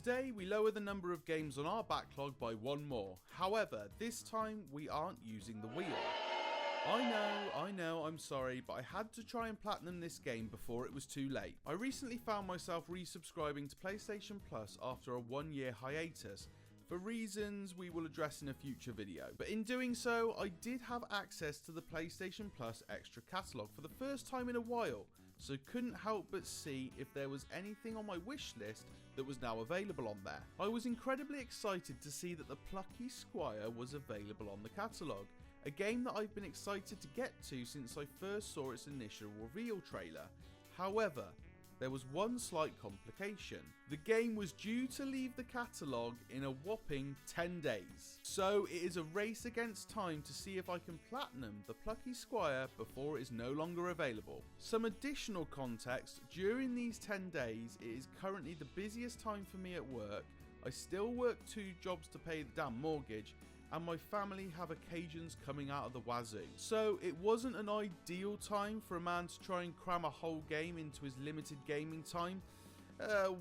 Today we lower the number of games on our backlog by one more. However, this time we aren't using the wheel. I know, I'm sorry, but I had to try and platinum this game before it was too late. I recently found myself resubscribing to PlayStation Plus after a 1-year hiatus, for reasons we will address in a future video. But in doing so, I did have access to the PlayStation Plus extra catalogue for the first time in a while, so couldn't help but see if there was anything on my wish list that was now available on there. I was incredibly excited to see that the Plucky Squire was available on the catalogue, a game that I've been excited to get to since I first saw its initial reveal trailer. However, there was one slight complication. The game was due to leave the catalogue in a whopping 10 days. So it is a race against time to see if I can platinum the Plucky Squire before it is no longer available. Some additional context, during these 10 days it is currently the busiest time for me at work. I still work 2 jobs to pay the damn mortgage, and my family have occasions coming out of the wazoo. So it wasn't an ideal time for a man to try and cram a whole game into his limited gaming time.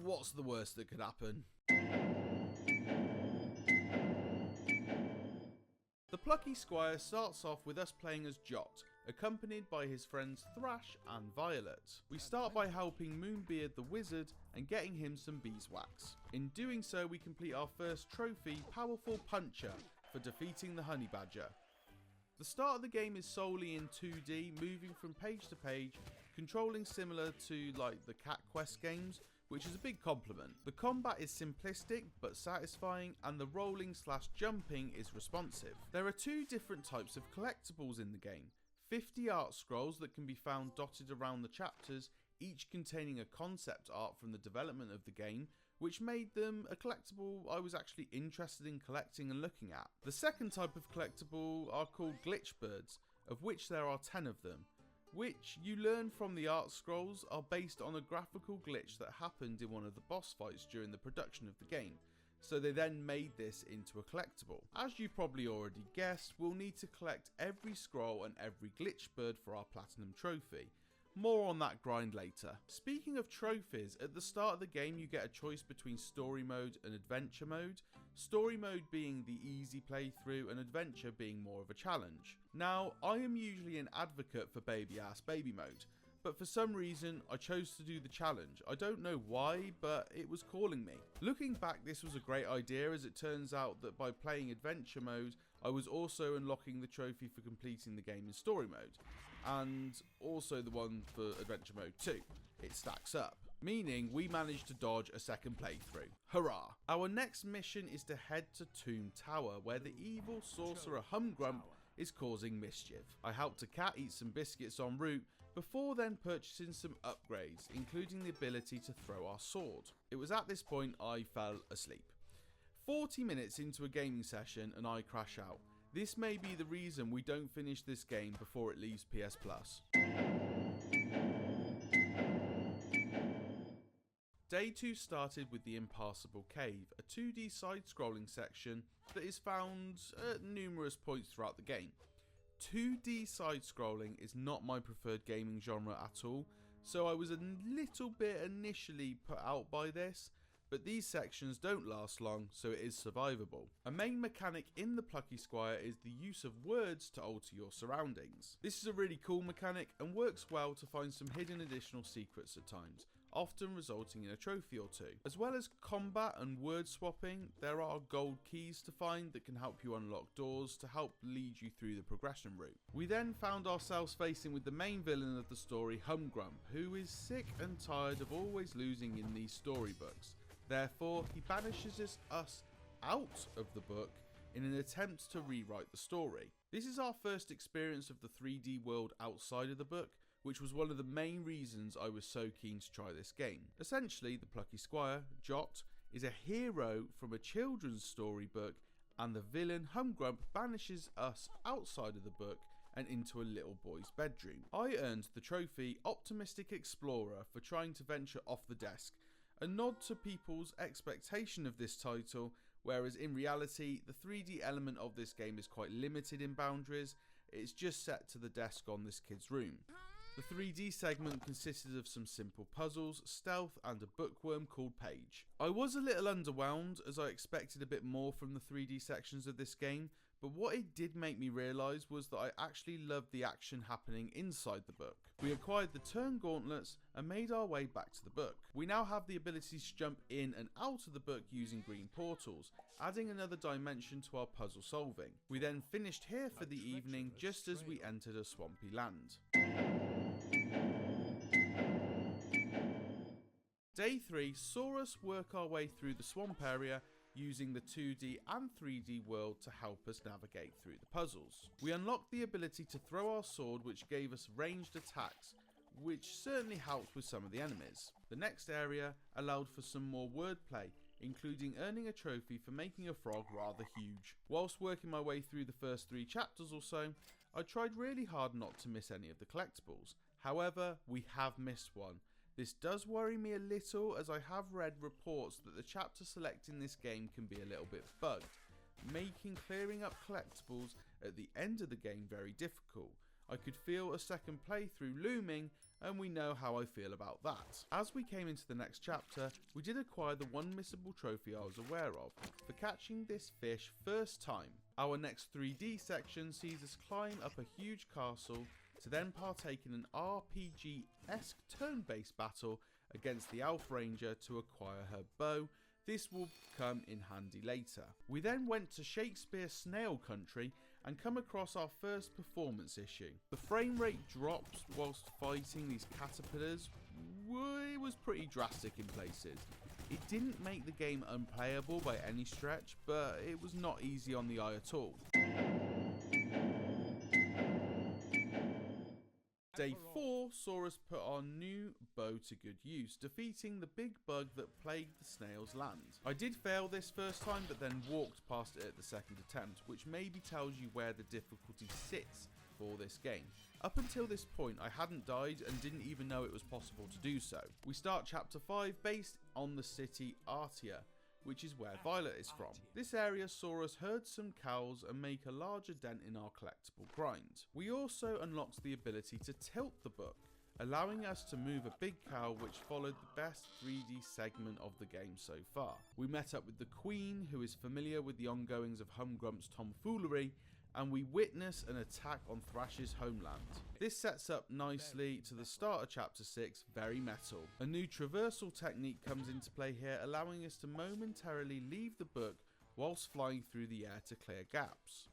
What's the worst that could happen? The Plucky Squire starts off with us playing as Jot, accompanied by his friends Thrash and Violet. We start by helping Moonbeard the Wizard and getting him some beeswax. In doing so, we complete our first trophy, Powerful Puncher, for defeating the Honey Badger. The start of the game is solely in 2D, moving from page to page, controlling similar to like the Cat Quest games, which is a big compliment. The combat is simplistic but satisfying, and the rolling/jumping is responsive. There are 2 different types of collectibles in the game. 50 art scrolls that can be found dotted around the chapters, each containing a concept art from the development of the game, which made them a collectible I was actually interested in collecting and looking at. The second type of collectible are called glitch birds, of which there are 10 of them, which you learn from the art scrolls are based on a graphical glitch that happened in one of the boss fights during the production of the game. So they then made this into a collectible. As you probably already guessed, we'll need to collect every scroll and every glitch bird for our platinum trophy. More on that grind later. Speaking of trophies, at the start of the game you get a choice between story mode and adventure mode, story mode being the easy playthrough and adventure being more of a challenge. Now, I am usually an advocate for baby mode, but for some reason I chose to do the challenge. I don't know why, but it was calling me. Looking back, this was a great idea, as it turns out that by playing adventure mode I was also unlocking the trophy for completing the game in story mode, and also the one for adventure mode too. It stacks up, meaning we managed to dodge a second playthrough. Hurrah! Our next mission is to head to Tomb Tower, where the evil sorcerer Humgrump is causing mischief. I helped a cat eat some biscuits en route, before then purchasing some upgrades, including the ability to throw our sword. It was at this point I fell asleep. 40 minutes into a gaming session and I crash out. This may be the reason we don't finish this game before it leaves PS Plus. Day 2 started with the Impassable Cave, a 2D side-scrolling section that is found at numerous points throughout the game. 2D side-scrolling is not my preferred gaming genre at all, so I was a little bit initially put out by this, but these sections don't last long, so it is survivable. A main mechanic in the Plucky Squire is the use of words to alter your surroundings. This is a really cool mechanic and works well to find some hidden additional secrets at times, often resulting in a trophy or 2. As well as combat and word swapping, there are gold keys to find that can help you unlock doors to help lead you through the progression route. We then found ourselves facing with the main villain of the story, Humgrump, who is sick and tired of always losing in these storybooks. Therefore, he banishes us out of the book in an attempt to rewrite the story. This is our first experience of the 3D world outside of the book, which was one of the main reasons I was so keen to try this game. Essentially, the Plucky Squire, Jot, is a hero from a children's storybook, and the villain Humgrump banishes us outside of the book and into a little boy's bedroom. I earned the trophy Optimistic Explorer for trying to venture off the desk, a nod to people's expectation of this title, whereas in reality the 3D element of this game is quite limited in boundaries. It's just set to the desk on this kid's room. The 3D segment consisted of some simple puzzles, stealth, and a bookworm called Paige. I was a little underwhelmed as I expected a bit more from the 3D sections of this game, but what it did make me realise was that I actually loved the action happening inside the book. We acquired the turn gauntlets and made our way back to the book. We now have the ability to jump in and out of the book using green portals, adding another dimension to our puzzle solving. We then finished here for the evening just as we entered a swampy land. Day 3 saw us work our way through the swamp area using the 2D and 3D world to help us navigate through the puzzles. We unlocked the ability to throw our sword, which gave us ranged attacks, which certainly helped with some of the enemies. The next area allowed for some more wordplay, including earning a trophy for making a frog rather huge. Whilst working my way through the first 3 chapters or so, I tried really hard not to miss any of the collectibles. However, we have missed one. This does worry me a little, as I have read reports that the chapter select in this game can be a little bit bugged, making clearing up collectibles at the end of the game very difficult. I could feel a second playthrough looming, and we know how I feel about that. As we came into the next chapter, we did acquire the one missable trophy I was aware of, for catching this fish first time. Our next 3D section sees us climb up a huge castle, to then partake in an RPG-esque turn-based battle against the Elf Ranger to acquire her bow. This will come in handy later. We then went to Shakespeare Snail Country and come across our first performance issue. The frame rate drops whilst fighting these caterpillars. It was pretty drastic in places. It didn't make the game unplayable by any stretch, but it was not easy on the eye at all. Day 4 saw us put our new bow to good use, defeating the big bug that plagued the snail's land. I did fail this first time, but then walked past it at the second attempt, which maybe tells you where the difficulty sits for this game. Up until this point, I hadn't died and didn't even know it was possible to do so. We start chapter 5 based on the city Artia, which is where Violet is from. This area saw us herd some cows and make a larger dent in our collectible grind. We also unlocked the ability to tilt the book, allowing us to move a big cow, which followed the best 3D segment of the game so far. We met up with the Queen, who is familiar with the ongoings of Humgrump's tomfoolery, and we witness an attack on Thrash's homeland. This sets up nicely to the start of chapter 6, very metal. A new traversal technique comes into play here, allowing us to momentarily leave the book whilst flying through the air to clear gaps.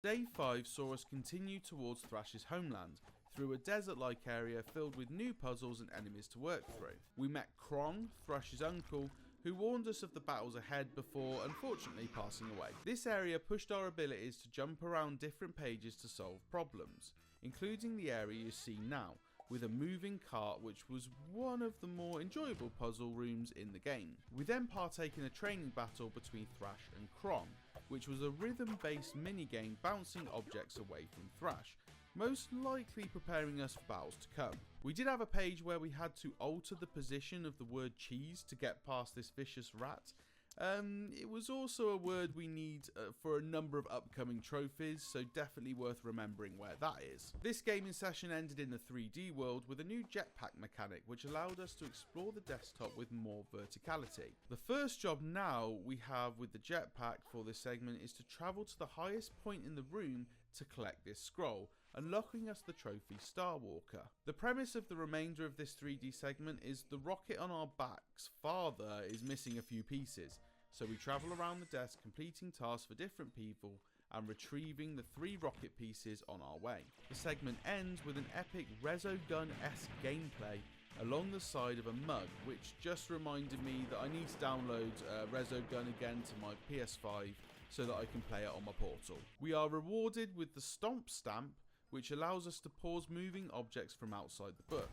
Day 5 saw us continue towards Thrash's homeland, through a desert-like area filled with new puzzles and enemies to work through. We met Krong, Thrash's uncle, who warned us of the battles ahead before unfortunately passing away. This area pushed our abilities to jump around different pages to solve problems, including the area you see now, with a moving cart, which was one of the more enjoyable puzzle rooms in the game. We then partake in a training battle between Thrash and Krong, which was a rhythm-based minigame bouncing objects away from Thrash, most likely preparing us for battles to come. We did have a page where we had to alter the position of the word cheese to get past this vicious rat. It was also a word we need for a number of upcoming trophies, so definitely worth remembering where that is. This gaming session ended in the 3D world with a new jetpack mechanic, which allowed us to explore the desktop with more verticality. The first job now we have with the jetpack for this segment is to travel to the highest point in the room to collect this scroll, unlocking us the trophy Star Walker. The premise of the remainder of this 3D segment is the rocket on our back's father is missing a few pieces, so we travel around the desk completing tasks for different people and retrieving the 3 rocket pieces on our way. The segment ends with an epic Resogun-esque gameplay along the side of a mug, which just reminded me that I need to download Resogun again to my PS5 so that I can play it on my Portal. We are rewarded with the Stomp Stamp, which allows us to pause moving objects from outside the book.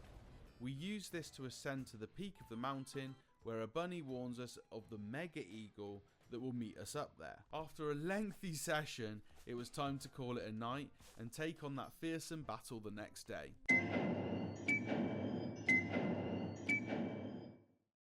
We use this to ascend to the peak of the mountain, where a bunny warns us of the Mega Eagle that will meet us up there. After a lengthy session, it was time to call it a night and take on that fearsome battle the next day.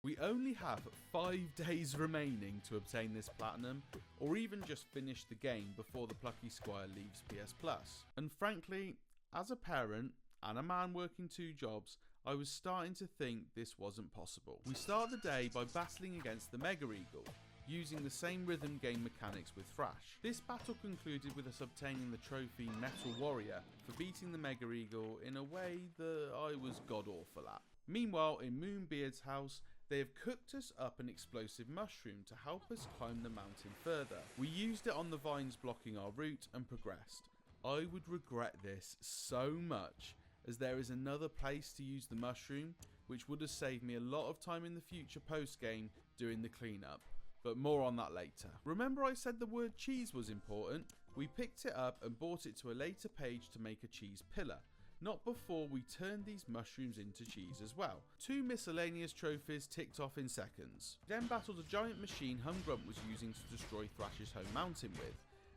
We We only have 5 days remaining to obtain this platinum, or even just finish the game before the Plucky Squire leaves PS Plus. And frankly, as a parent and a man working 2 jobs, I was starting to think this wasn't possible. We start the day by battling against the Mega Eagle, using the same rhythm game mechanics with Thrash. This battle concluded with us obtaining the trophy Metal Warrior for beating the Mega Eagle in a way that I was god awful at. Meanwhile, in Moonbeard's house, they have cooked us up an explosive mushroom to help us climb the mountain further. We used it on the vines blocking our route and progressed. I would regret this so much, as there is another place to use the mushroom, which would have saved me a lot of time in the future post-game doing the cleanup. But more on that later. Remember I said the word cheese was important? We picked it up and brought it to a later page to make a cheese pillar. Not before we turned these mushrooms into cheese as well. 2 miscellaneous trophies ticked off in seconds. Then battled a giant machine Humgrunt was using to destroy Thrash's home mountain with.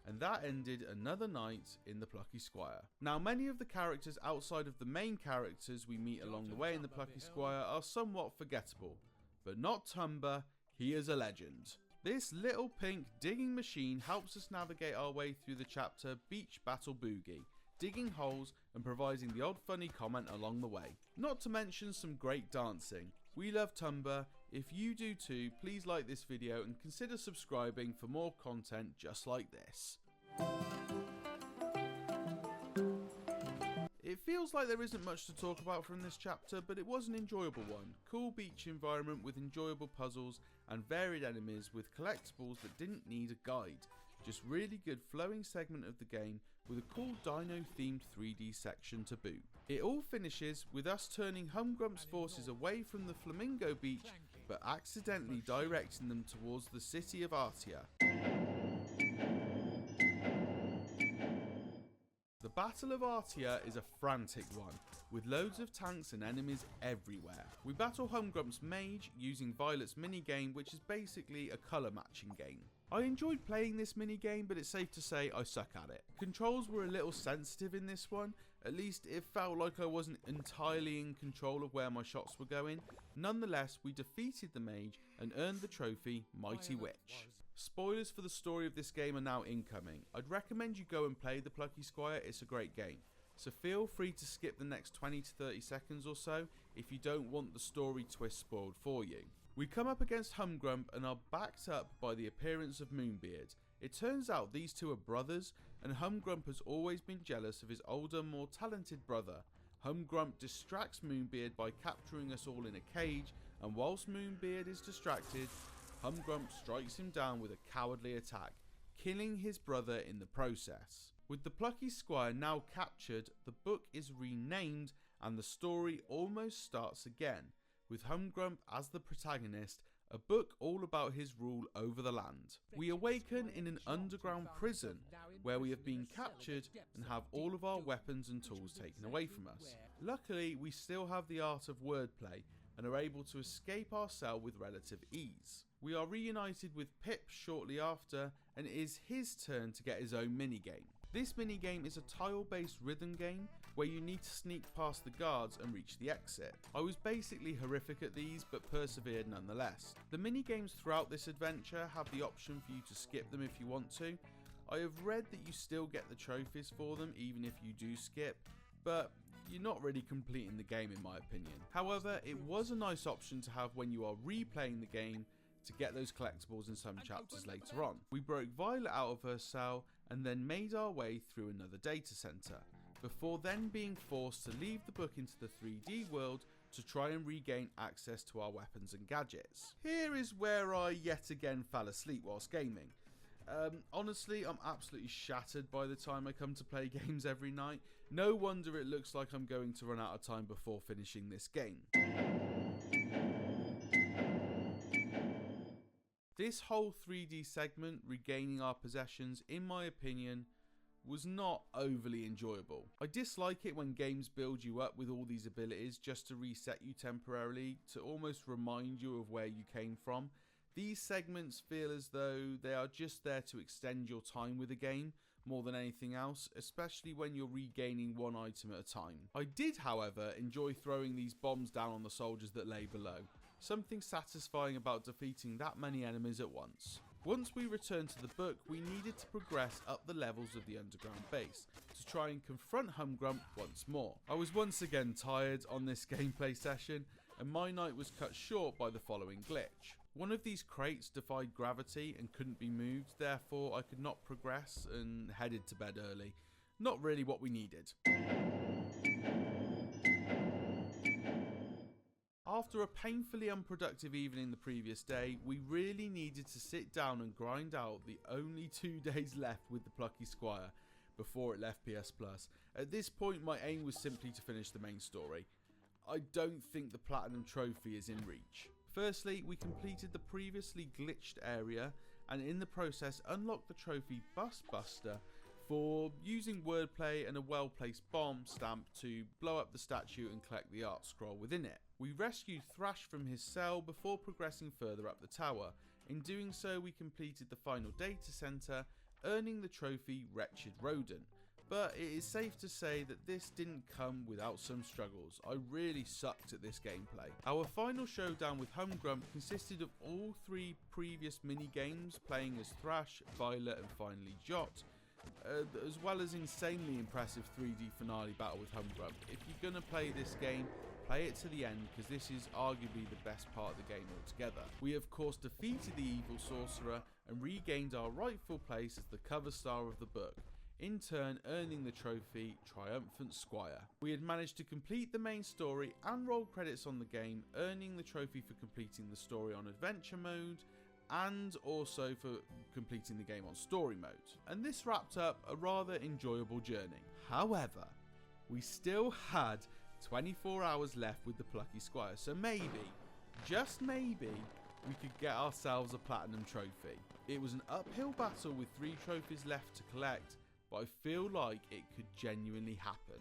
And that ended another night in the Plucky Squire. Now, many of the characters outside of the main characters we meet along the way in the Plucky Squire are somewhat forgettable. But not Tumber, he is a legend. This little pink digging machine helps us navigate our way through the chapter Beach Battle Boogie, digging holes and providing the odd funny comment along the way. Not to mention some great dancing. We love Tumber. If you do too, please like this video and consider subscribing for more content just like this. It feels like there isn't much to talk about from this chapter, but it was an enjoyable one. Cool beach environment with enjoyable puzzles and varied enemies with collectibles that didn't need a guide. Just really good flowing segment of the game with a cool dino themed 3D section to boot. It all finishes with us turning Humgrump's forces away from the Flamingo Beach but accidentally directing them towards the city of Artia. The Battle of Artia is a frantic one, with loads of tanks and enemies everywhere. We battle Humgrump's mage using Violet's minigame, which is basically a colour matching game. I enjoyed playing this minigame, but it's safe to say I suck at it. Controls were a little sensitive in this one, at least it felt like I wasn't entirely in control of where my shots were going. Nonetheless, we defeated the mage and earned the trophy Mighty Witch. Spoilers for the story of this game are now incoming. I'd recommend you go and play the Plucky Squire, it's a great game. So feel free to skip the next 20 to 30 seconds or so if you don't want the story twist spoiled for you. We come up against Humgrump and are backed up by the appearance of Moonbeard. It turns out these two are brothers, and Humgrump has always been jealous of his older, more talented brother. Humgrump distracts Moonbeard by capturing us all in a cage, and whilst Moonbeard is distracted, Humgrump strikes him down with a cowardly attack, killing his brother in the process. With the Plucky Squire now captured, the book is renamed and the story almost starts again, with Humgrump as the protagonist, a book all about his rule over the land. We awaken in an underground prison where we have been captured and have all of our weapons and tools taken away from us. Luckily, we still have the art of wordplay and are able to escape our cell with relative ease. We are reunited with Pip shortly after, and it is his turn to get his own minigame. This minigame is a tile-based rhythm game where you need to sneak past the guards and reach the exit. I was basically horrific at these, but persevered nonetheless. The minigames throughout this adventure have the option for you to skip them if you want to. I have read that you still get the trophies for them even if you do skip, but you're not really completing the game in my opinion. However, it was a nice option to have when you are replaying the game to get those collectibles in some chapters later on. We broke Violet out of her cell and then made our way through another data center, before then being forced to leave the book into the 3D world to try and regain access to our weapons and gadgets. Here is where I yet again fell asleep whilst gaming. Honestly, I'm absolutely shattered by the time I come to play games every night. No wonder it looks like I'm going to run out of time before finishing this game. This whole 3D segment, regaining our possessions, in my opinion, was not overly enjoyable. I dislike it when games build you up with all these abilities just to reset you temporarily, to almost remind you of where you came from. These segments feel as though they are just there to extend your time with a game more than anything else, especially when you're regaining one item at a time. I did, however, enjoy throwing these bombs down on the soldiers that lay below. Something satisfying about defeating that many enemies at once. Once we returned to the book, we needed to progress up the levels of the underground base to try and confront Humgrump once more. I was once again tired on this gameplay session, and my night was cut short by the following glitch. One of these crates defied gravity and couldn't be moved, therefore I could not progress and headed to bed early. Not really what we needed. After a painfully unproductive evening the previous day, we really needed to sit down and grind out the only 2 days left with the Plucky Squire before it left PS Plus. At this point my aim was simply to finish the main story. I don't think the Platinum Trophy is in reach. Firstly, we completed the previously glitched area and in the process unlocked the trophy Bus Buster for using wordplay and a well-placed bomb stamp to blow up the statue and collect the art scroll within it. We rescued Thrash from his cell before progressing further up the tower. In doing so, we completed the final data center, earning the trophy Wretched Rodent. But it is safe to say that this didn't come without some struggles. I really sucked at this gameplay. Our final showdown with Humgrump consisted of all 3 previous mini-games, playing as Thrash, Violet and finally Jot, as well as insanely impressive 3D finale battle with Humgrump. If you're gonna play this game, play it to the end, because this is arguably the best part of the game altogether. We of course defeated the evil sorcerer and regained our rightful place as the cover star of the book, in turn earning the trophy Triumphant Squire. We had managed to complete the main story and roll credits on the game, earning the trophy for completing the story on adventure mode and also for completing the game on story mode. And this wrapped up a rather enjoyable journey. However, we still had 24 hours left with the Plucky Squire, so maybe, just maybe, we could get ourselves a Platinum Trophy. It was an uphill battle with 3 trophies left to collect, but I feel like it could genuinely happen.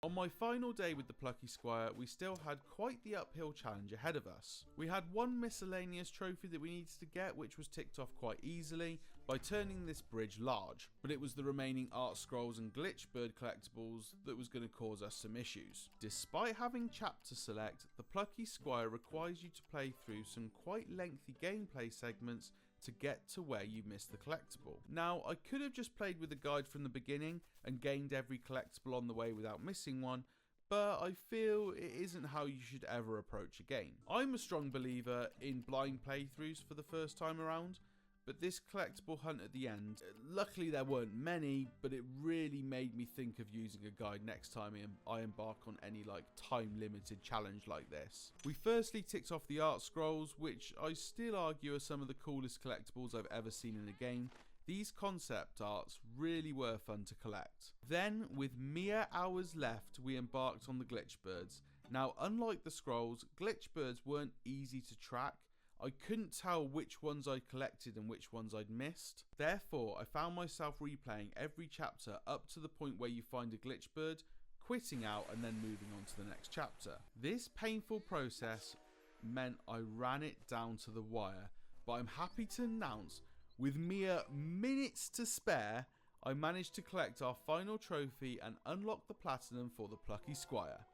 On my final day with the Plucky Squire, we still had quite the uphill challenge ahead of us. We had one miscellaneous trophy that we needed to get, which was ticked off quite easily by turning this bridge large, but it was the remaining art scrolls and glitch bird collectibles that was going to cause us some issues. Despite having chapter select, the Plucky Squire requires you to play through some quite lengthy gameplay segments to get to where you missed the collectible. Now, I could have just played with the guide from the beginning and gained every collectible on the way without missing one, but I feel it isn't how you should ever approach a game. I'm a strong believer in blind playthroughs for the first time around, but this collectible hunt at the end, luckily there weren't many, but it really made me think of using a guide next time I embark on any time limited challenge like this. We firstly ticked off the art scrolls, which I still argue are some of the coolest collectibles I've ever seen in a game. These concept arts really were fun to collect. Then, with mere hours left, we embarked on the glitch birds. Now, unlike the scrolls, glitch birds weren't easy to track. I couldn't tell which ones I'd collected and which ones I'd missed. Therefore, I found myself replaying every chapter up to the point where you find a glitch bird, quitting out and then moving on to the next chapter. This painful process meant I ran it down to the wire, but I'm happy to announce, with mere minutes to spare, I managed to collect our final trophy and unlock the platinum for the Plucky Squire.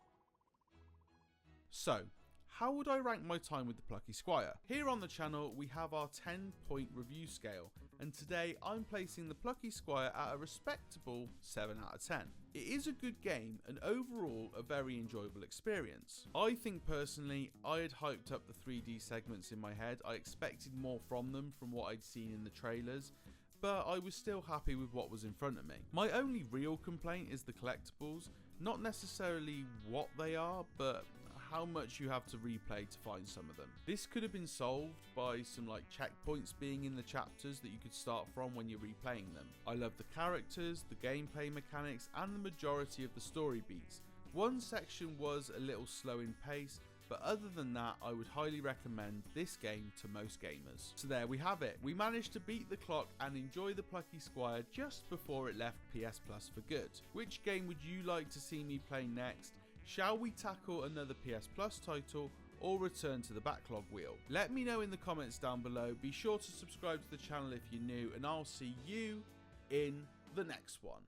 So, how would I rank my time with the Plucky Squire? Here on the channel we have our 10-point review scale, and today I'm placing the Plucky Squire at a respectable 7 out of 10. It is a good game and overall a very enjoyable experience. I think personally I had hyped up the 3D segments in my head. I expected more from them from what I'd seen in the trailers, but I was still happy with what was in front of me. My only real complaint is the collectibles, not necessarily what they are, but how much you have to replay to find some of them. This could have been solved by some checkpoints being in the chapters that you could start from when you're replaying them. I love the characters, the gameplay mechanics and the majority of the story beats. One section was a little slow in pace, but other than that I would highly recommend this game to most gamers. So there we have it. We managed to beat the clock and enjoy the Plucky Squire just before it left PS Plus for good. Which game would you like to see me play next? Shall we tackle another PS Plus title or return to the backlog wheel? Let me know in the comments down below. Be sure to subscribe to the channel if you're new, and I'll see you in the next one.